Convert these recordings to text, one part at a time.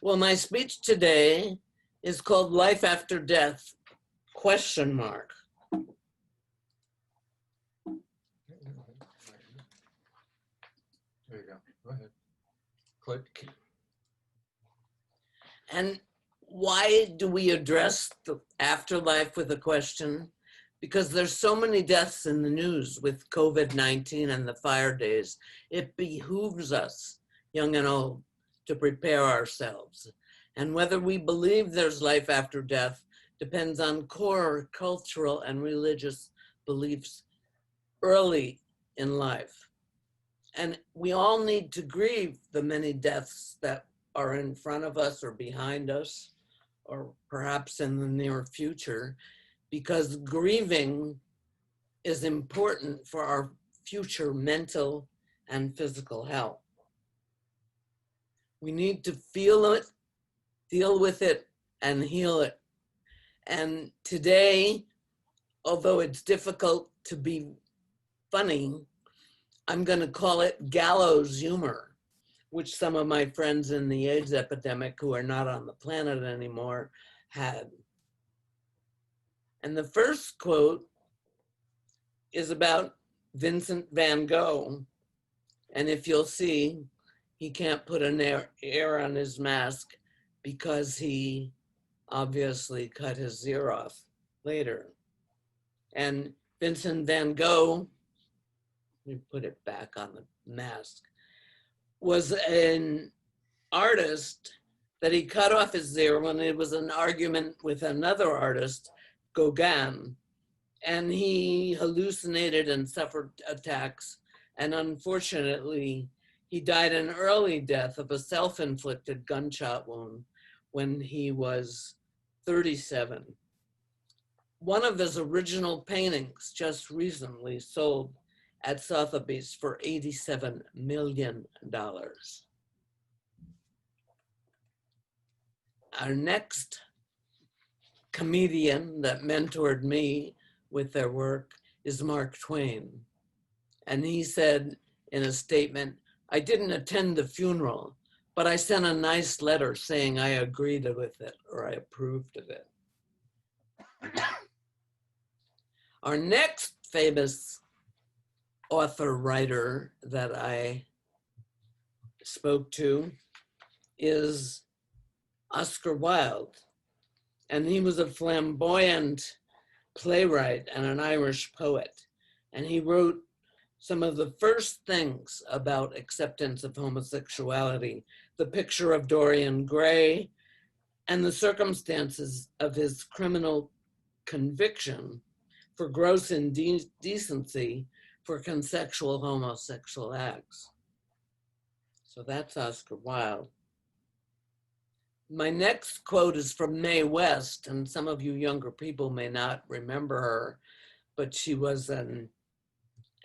Well, my speech today is called Life After Death, ? There you go. Go ahead. Click. And why do we address the afterlife with a question? Because there's so many deaths in the news with COVID-19 and the fire days. It behooves us, young and old, to prepare ourselves. And whether we believe there's life after death depends on core cultural and religious beliefs early in life. And we all need to grieve the many deaths that are in front of us or behind us, or perhaps in the near future, because grieving is important for our future mental and physical health. We need to feel it, deal with it, and heal it. And today, although it's difficult to be funny, I'm going to call it gallows humor, which some of my friends in the AIDS epidemic who are not on the planet anymore had. And the first quote is about Vincent van Gogh. And if you'll see, he can't put an air on his mask because he obviously cut his ear off later. And Vincent van Gogh, let me put it back on the mask, was an artist that he cut off his ear when it was an argument with another artist, Gauguin, and he hallucinated and suffered attacks. And unfortunately, he died an early death of a self-inflicted gunshot wound when he was 37. One of his original paintings just recently sold at Sotheby's for $87 million. Our next comedian that mentored me with their work is Mark Twain. And he said in a statement, "I didn't attend the funeral, but I sent a nice letter saying I agreed with it or I approved of it." Our next famous author writer that I spoke to is Oscar Wilde. And he was a flamboyant playwright and an Irish poet. And he wrote some of the first things about acceptance of homosexuality, The Picture of Dorian Gray, and the circumstances of his criminal conviction for gross indecency for consensual homosexual acts. So that's Oscar Wilde. My next quote is from Mae West, and some of you younger people may not remember her, but she was an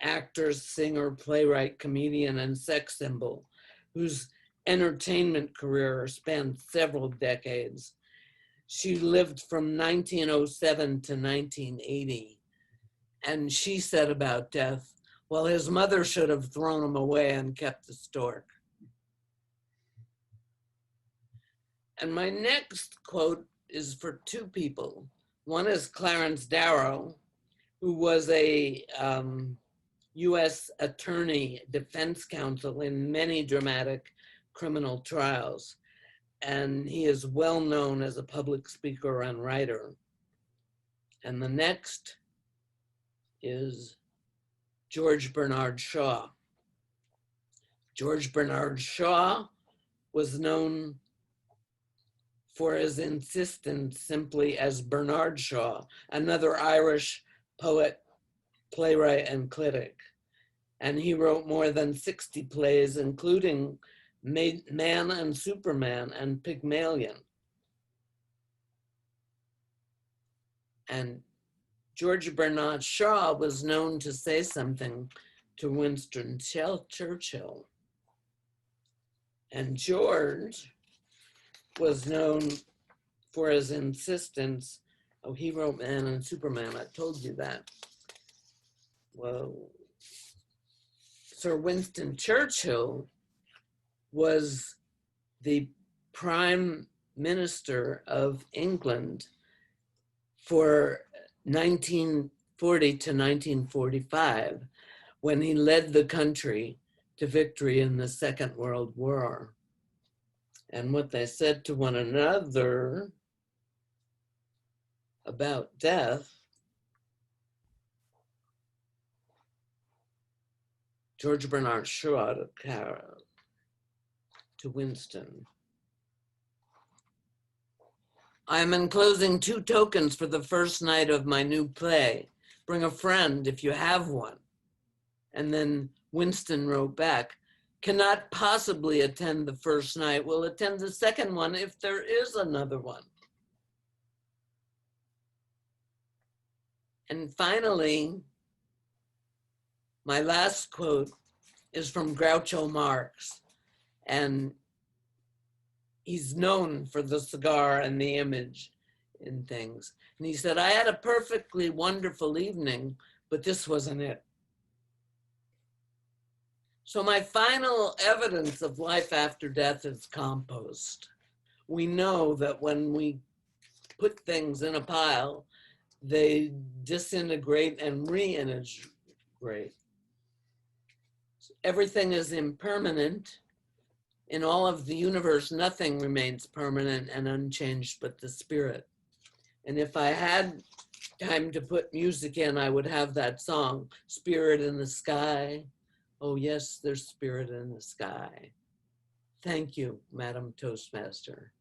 actor, singer, playwright, comedian, and sex symbol whose entertainment career spanned several decades. She lived from 1907 to 1980. And she said about death, well, his mother should have thrown him away and kept the stork. And my next quote is for two people. One is Clarence Darrow, who was a US attorney, defense counsel in many dramatic criminal trials. And he is well known as a public speaker and writer. And the next is George Bernard Shaw. George Bernard Shaw was known for his insistence simply as Bernard Shaw, another Irish poet, playwright, and critic. And he wrote more than 60 plays, including Man and Superman and Pygmalion. And George Bernard Shaw was known to say something to Winston Churchill. And George was known for his insistence. Oh, he wrote Man and Superman, I told you that. Well, Sir Winston Churchill was the Prime Minister of England for 1940 to 1945, when he led the country to victory in the Second World War. And what they said to one another about death, George Bernard Shaw to Winston. I am enclosing 2 tokens for the first night of my new play. Bring a friend if you have one. And then Winston wrote back, cannot possibly attend the first night, will attend the second one if there is another one. And finally, my last quote is from Groucho Marx, and he's known for the cigar and the image in things. And he said, I had a perfectly wonderful evening, but this wasn't it. So my final evidence of life after death is compost. We know that when we put things in a pile, they disintegrate and reintegrate. Everything is impermanent. In all of the universe, nothing remains permanent and unchanged but the spirit. And if I had time to put music in, I would have that song, Spirit in the Sky. Oh yes, there's spirit in the sky. Thank you, Madam Toastmaster.